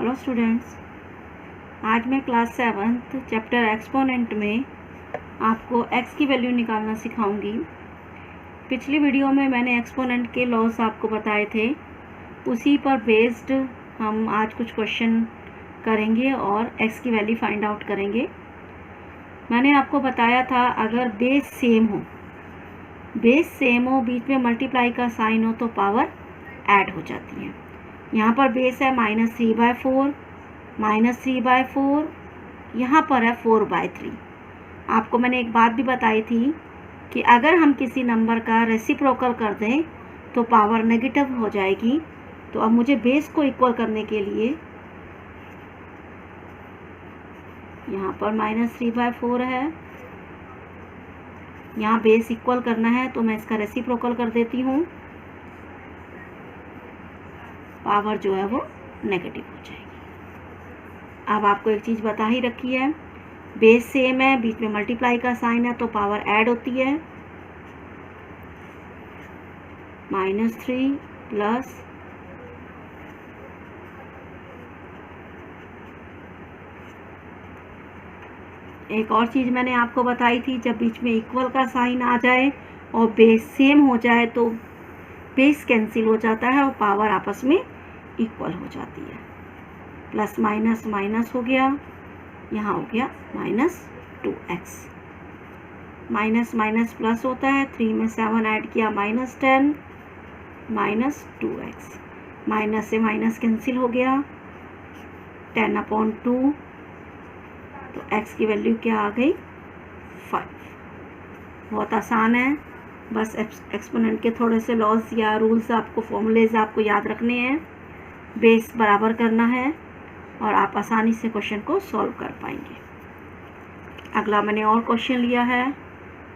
Hello students, आज मैं class 7th chapter exponent में आपको x की वैल्यू निकालना सिखाऊंगी। पिछली वीडियो में मैंने एक्सपोनेंट के लॉज आपको बताए थे, उसी पर बेस्ड हम आज कुछ क्वेश्चन करेंगे और x की वैल्यू फाइंड आउट करेंगे। मैंने आपको बताया था अगर बेस सेम हो, बीच में मल्टीप्लाई का साइन हो तो पावर ऐड हो जाती है। यहाँ पर बेस है -3/4, -3/4, यहाँ पर है 4/3। आपको मैंने एक बात भी बताई थी कि अगर हम किसी नंबर का रेसिप्रोकल कर दें तो पावर नेगेटिव हो जाएगी। तो अब मुझे बेस को इक्वल करने के लिए यहाँ पर -3/4 है, यहाँ बेस इक्वल करना है तो मैं इसका रेसिप्रोकल कर देती हूँ। पावर जो है वो नेगेटिव हो जाएगी। अब आपको एक चीज़ बता ही रखी है, बेस सेम है, बीच में मल्टीप्लाई का साइन है तो पावर ऐड होती है। -3 प्लस एक और चीज़ मैंने आपको बताई थी, जब बीच में इक्वल का साइन आ जाए और बेस सेम हो जाए तो बेस कैंसिल हो जाता है और पावर आपस में इक्वल हो जाती है। प्लस माइनस माइनस हो गया, यहाँ हो गया -2x। माइनस माइनस प्लस होता है, 3 में 7 ऐड किया -10, -2x। माइनस से माइनस कैंसिल हो गया, 10/2। तो x की वैल्यू क्या आ गई? 5। बहुत आसान है, बस एक्सपोनेंट के थोड़े से लॉज या रूल्स आपको, फॉर्मूलेज आपको याद रखने हैं, बेस बराबर करना है और आप आसानी से क्वेश्चन को सॉल्व कर पाएंगे। अगला मैंने और क्वेश्चन लिया है,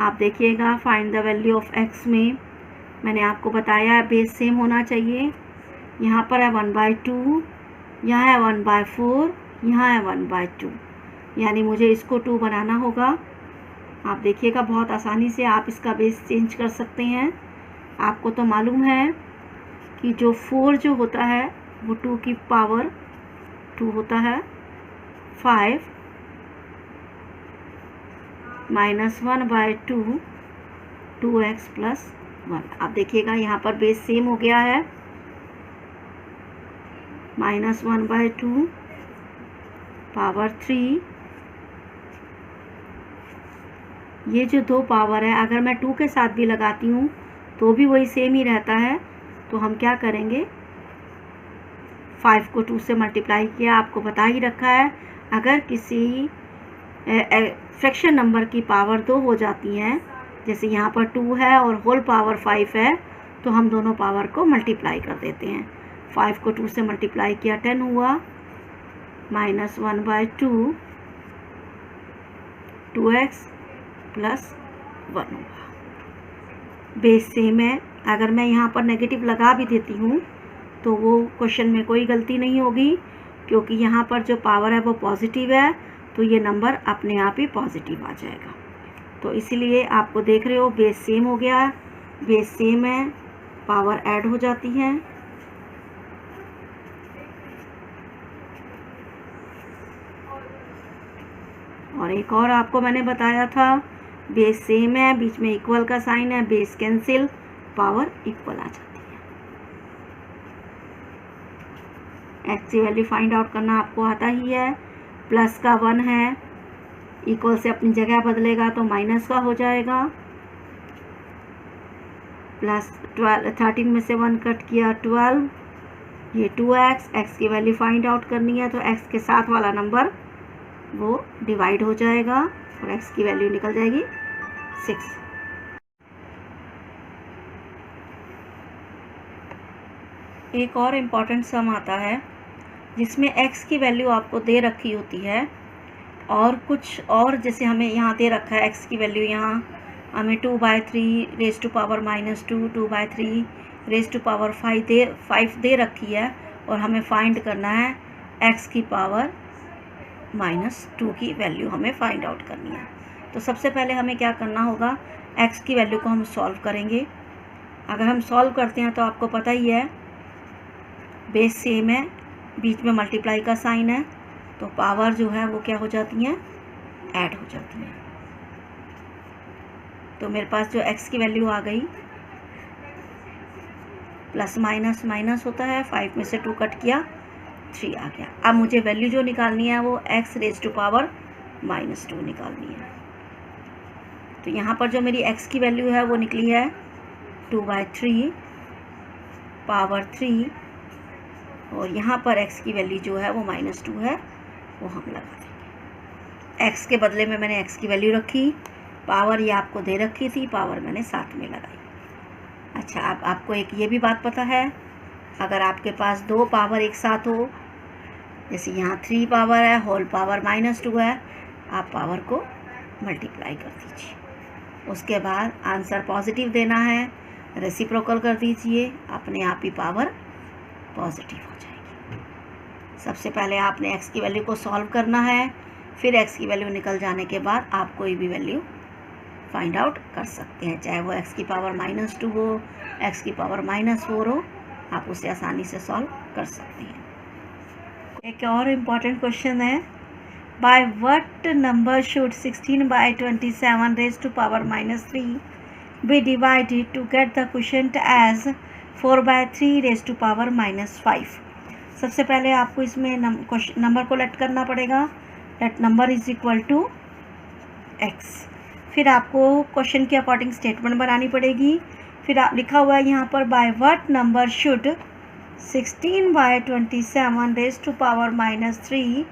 आप देखिएगा। Find the value of x में मैंने आपको बताया है बेस सेम होना चाहिए। यहाँ पर है 1/2, यहाँ है 1/4, यहाँ है 1/2, यानी मुझे इसको 2 बनाना होगा। आप देखिएगा बहुत आसानी से आप इसका बेस चेंज कर सकते हैं। आपको तो मालूम है कि जो 4 जो होता है वो 2 की पावर 2 होता है। 5 -1/2, 2x + 1। आप देखिएगा यहाँ पर बेस सेम हो गया है। -1/2 पावर 3। ये जो 2 पावर है, अगर मैं 2 के साथ भी लगाती हूँ तो भी वही सेम ही रहता है। तो हम क्या करेंगे, 5 को 2 से मल्टीप्लाई किया। आपको बता ही रखा है, अगर किसी फ्रैक्शन नंबर की पावर 2 हो जाती है, जैसे यहाँ पर 2 है और होल पावर 5 है, तो हम दोनों पावर को मल्टीप्लाई कर देते हैं। 5 को 2 से मल्टीप्लाई किया, 10 हुआ, -1/2, 2x + 1 हुआ। बेस सेम है, अगर मैं यहाँ पर नेगेटिव लगा भी देती हूँ तो वो क्वेश्चन में कोई गलती नहीं होगी, क्योंकि यहाँ पर जो पावर है वो पॉजिटिव है, तो ये नंबर अपने आप ही पॉजिटिव आ जाएगा। तो इसीलिए आपको देख रहे हो बेस सेम हो गया, बेस सेम है, पावर ऐड हो जाती है। और एक और आपको मैंने बताया था, बेस सेम है, बीच में इक्वल का साइन है, बेस कैंसिल, पावर इक्वल आ जाती है। x की वैल्यू फाइंड आउट करना आपको आता ही है। प्लस का 1 है, इक्वल से अपनी जगह बदलेगा तो माइनस का हो जाएगा। +12, 13 में से 1 कट किया, 12। ये 2x, x की वैल्यू फाइंड आउट करनी है तो x के साथ वाला नंबर वो डिवाइड हो जाएगा और x की वैल्यू निकल जाएगी 6। एक और इम्पॉर्टेंट सम आता है जिसमें x की वैल्यू आपको दे रखी होती है और कुछ और, जैसे हमें यहाँ दे रखा है x की वैल्यू, यहाँ हमें 2/3 raise to power -2, 2/3 raise to power 5 दे रखी है और हमें फाइंड करना है x की पावर -2 की वैल्यू हमें फाइंड आउट करनी है। तो सबसे पहले हमें क्या करना होगा, x की वैल्यू को हम सॉल्व करेंगे। अगर हम सॉल्व करते हैं तो आपको पता ही है बेस सेम है, बीच में मल्टीप्लाई का साइन है, तो पावर जो है वो क्या हो जाती हैं, ऐड हो जाती हैं। तो मेरे पास जो x की वैल्यू आ गई, प्लस माइनस माइनस होता है, 5 में से 2 कट किया, 3 आ गया। अब मुझे वैल्यू जो निकालनी है वो x रेज टू पावर -2 निकालनी है। तो यहाँ पर जो मेरी x की वैल्यू है वो निकली है 2/3 पावर 3, और यहाँ पर x की वैल्यू जो है वो -2 है, वो हम लगा देंगे। x के बदले में मैंने x की वैल्यू रखी, पावर ये आपको दे रखी थी, पावर मैंने साथ में लगाई। अच्छा, आपको एक ये भी बात पता है, अगर आपके पास 2 पावर एक साथ हो, जैसे यहाँ 3 पावर है, होल पावर -2 है, आप पावर को मल्टीप्लाई कर दीजिए। उसके बाद आंसर पॉजिटिव देना है, रेसिप्रोकल कर दीजिए, अपने आप ही पावर पॉजिटिव हो जाएगी। सबसे पहले आपने x की वैल्यू को सॉल्व करना है, फिर x की वैल्यू निकल जाने के बाद आप कोई भी वैल्यू फाइंड आउट कर सकते हैं, चाहे वो x की पावर -2 हो, x की पावर -4 हो, आप उसे आसानी से सॉल्व कर सकते हैं। एक और इम्पॉर्टेंट क्वेश्चन है, by what number should 16/27 raise to power -3 be divided to get the quotient as 4/3 raise to power -5। सबसे पहले आपको इसमें नंबर को लेट करना पड़ेगा, let number is equal to x। फिर आपको क्वेश्चन के अकॉर्डिंग स्टेटमेंट बनानी पड़ेगी। फिर आप लिखा हुआ है यहाँ पर by what number should 16/27 raise to power -3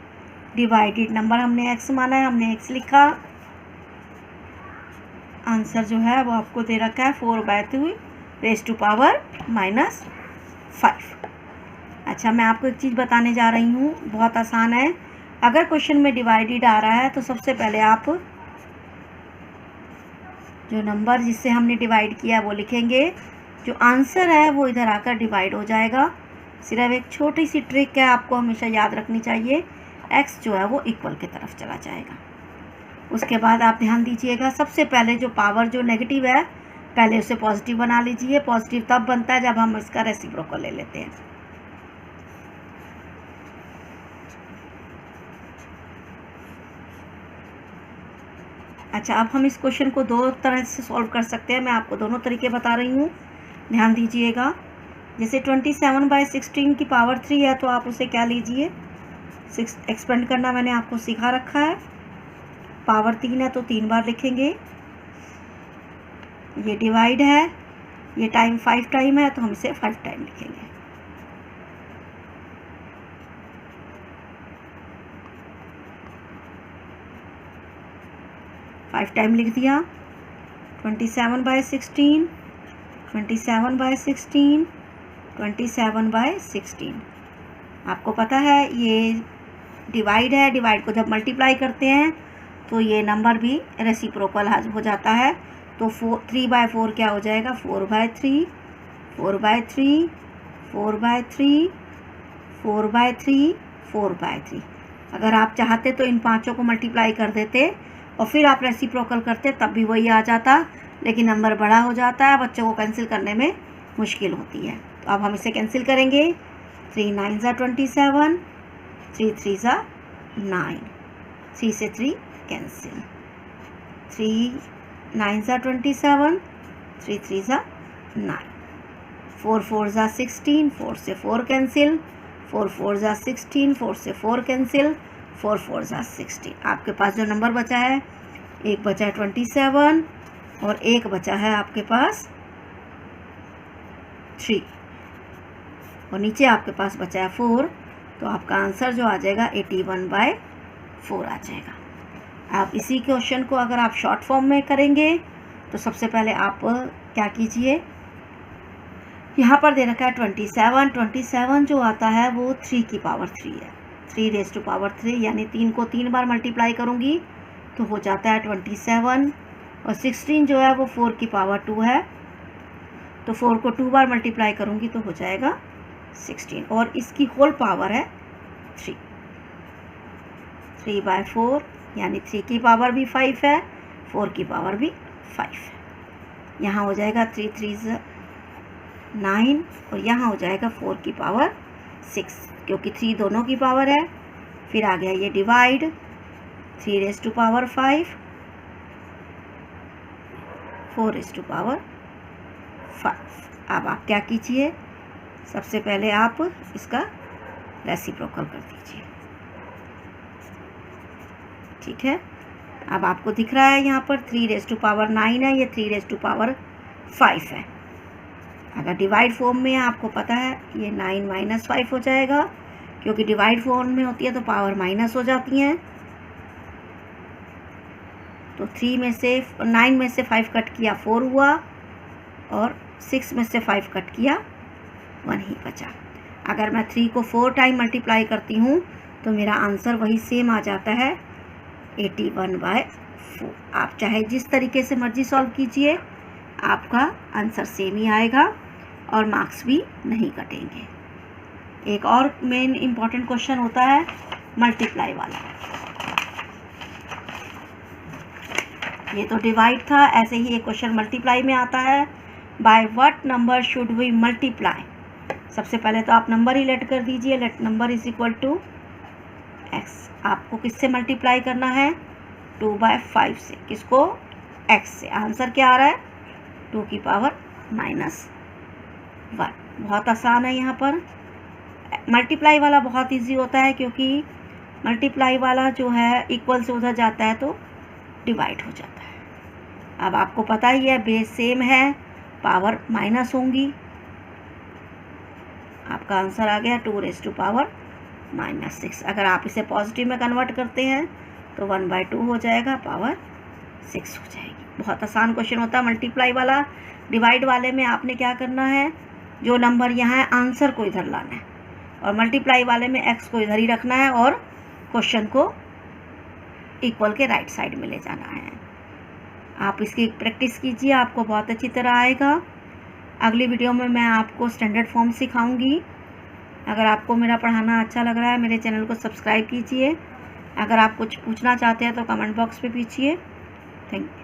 divided, number हमने x माना है, हमने x लिखा, आंसर जो है वो आपको दे रखा है 4/3 रेज टू पावर -5। अच्छा, मैं आपको एक चीज़ बताने जा रही हूँ, बहुत आसान है। अगर क्वेश्चन में डिवाइडेड आ रहा है तो सबसे पहले आप जो नंबर जिससे हमने डिवाइड किया है वो लिखेंगे, जो आंसर है वो इधर आकर डिवाइड हो जाएगा। सिर्फ एक छोटी सी ट्रिक है, आपको हमेशा याद रखनी चाहिए, x जो है वो इक्वल की तरफ चला जाएगा। उसके बाद आप ध्यान दीजिएगा, सबसे पहले जो पावर जो नेगेटिव है, पहले उसे पॉजिटिव बना लीजिए। पॉजिटिव तब बनता है जब हम इसका रेसिप्रोकल ले लेते हैं। अच्छा, अब हम इस क्वेश्चन को 2 तरह से सॉल्व कर सकते हैं, मैं आपको दोनों तरीके बता रही हूँ, ध्यान दीजिएगा। जैसे 27/16 की पावर 3 है, तो आप उसे क्या लीजिए, 6 एक्सपेंड करना मैंने आपको सिखा रखा है। पावर 3 है तो 3 बार लिखेंगे। ये डिवाइड है, ये टाइम 5 टाइम है, तो हम इसे 5 टाइम लिखेंगे। फाइव टाइम लिख दिया। 27/16, 27/16, 27/16। आपको पता है ये डिवाइड है, डिवाइड को जब मल्टीप्लाई करते हैं तो ये नंबर भी रेसिप्रोकल हो जाता है। तो 3/4 क्या हो जाएगा, 4/3, 4/3, 4/3, 4/3, 4/3। अगर आप चाहते तो इन पांचों को मल्टीप्लाई कर देते और फिर आप रेसिप्रोकल करते, तब भी वही आ जाता, लेकिन नंबर बड़ा हो जाता है, बच्चों को कैंसिल करने में मुश्किल होती है। तो अब हम इसे कैंसिल करेंगे। 3 9s are 27, 3 3s are 9, 3 से 3 cancel, 3 9s are 27, 3 3s are 9, 4 4s are 16, 4 से 4 कैंसिल, 4 4s are 16, 4 से 4 कैंसिल, 4 4s are 16। आपके पास जो नंबर बचा है, एक बचा है 27 और एक बचा है आपके पास 3 और नीचे आपके पास बचा है 4, तो आपका आंसर जो आ जाएगा 81/4 आ जाएगा। आप इसी क्वेश्चन को अगर आप शॉर्ट फॉर्म में करेंगे तो सबसे पहले आप क्या कीजिए, यहाँ पर दे रखा है 27 जो आता है वो 3 की पावर 3 है, 3 रेज़ टू पावर 3, यानी 3 को 3 बार मल्टीप्लाई करूँगी तो हो जाता है 27, और 16 जो है वो 4 की पावर 2 है, तो 4 को 2 बार मल्टीप्लाई करूँगी तो हो जाएगा 16, और इसकी होल पावर है 3, 3/4, यानी 3 की पावर भी 5 है, 4 की पावर भी 5 है। यहाँ हो जाएगा 3 3 9 और यहाँ हो जाएगा 4 की पावर 6, क्योंकि 3 दोनों की पावर है। फिर आ गया ये divide, 3 to power 5, 4 to power 5। अब आप क्या कीजिए, सबसे पहले आप इसका रेसिप्रोकल कर दीजिए, ठीक है। अब आपको दिख रहा है यहाँ पर 3 to power 9 है, ये 3 to power 5 है। अगर डिवाइड फॉर्म में आपको पता है ये 9 - 5 हो जाएगा, क्योंकि डिवाइड फॉर्म में होती है तो पावर माइनस हो जाती हैं। तो 9 में से 5 कट किया 4 हुआ, और 6 में से 5 कट किया 1 ही बचा। अगर मैं 3 को 4 टाइम मल्टीप्लाई करती हूँ तो मेरा आंसर वही सेम आ जाता है, 81/4। आप चाहे जिस तरीके से मर्जी सॉल्व कीजिए, आपका आंसर सेम ही आएगा और मार्क्स भी नहीं कटेंगे। एक और मेन इम्पॉर्टेंट क्वेश्चन होता है मल्टीप्लाई वाला। ये तो डिवाइड था, ऐसे ही एक क्वेश्चन मल्टीप्लाई में आता है, by what number should we multiply. सबसे पहले तो आप नंबर ही लेट कर दीजिए, let number is equal to x। आपको किससे मल्टीप्लाई करना है, 2/5 से। किसको, x से। आंसर क्या आ रहा है, 2 की पावर -1। बहुत आसान है। यहाँ पर मल्टीप्लाई वाला बहुत इजी होता है, क्योंकि मल्टीप्लाई वाला जो है इक्वल से उधर जाता है तो डिवाइड हो जाता है। अब आपको पता ही है बेस सेम है, पावर माइनस होंगी। आपका आंसर आ गया 2 to power -6। अगर आप इसे पॉजिटिव में कन्वर्ट करते हैं तो 1/2 हो जाएगा, पावर 6 हो जाएगी। बहुत आसान क्वेश्चन होता है मल्टीप्लाई वाला। डिवाइड वाले में आपने क्या करना है, जो नंबर यहाँ है आंसर को इधर लाना है, और मल्टीप्लाई वाले में x को इधर ही रखना है और क्वेश्चन को इक्वल के राइट साइड में ले जाना है। आप इसकी प्रैक्टिस कीजिए, आपको बहुत अच्छी तरह आएगा। अगली वीडियो में मैं आपको स्टैंडर्ड फॉर्म सिखाऊंगी। अगर आपको मेरा पढ़ाना अच्छा लग रहा है, मेरे चैनल को सब्सक्राइब कीजिए। अगर आप कुछ पूछना चाहते हैं तो कमेंट बॉक्स पे पूछिए। Thank you.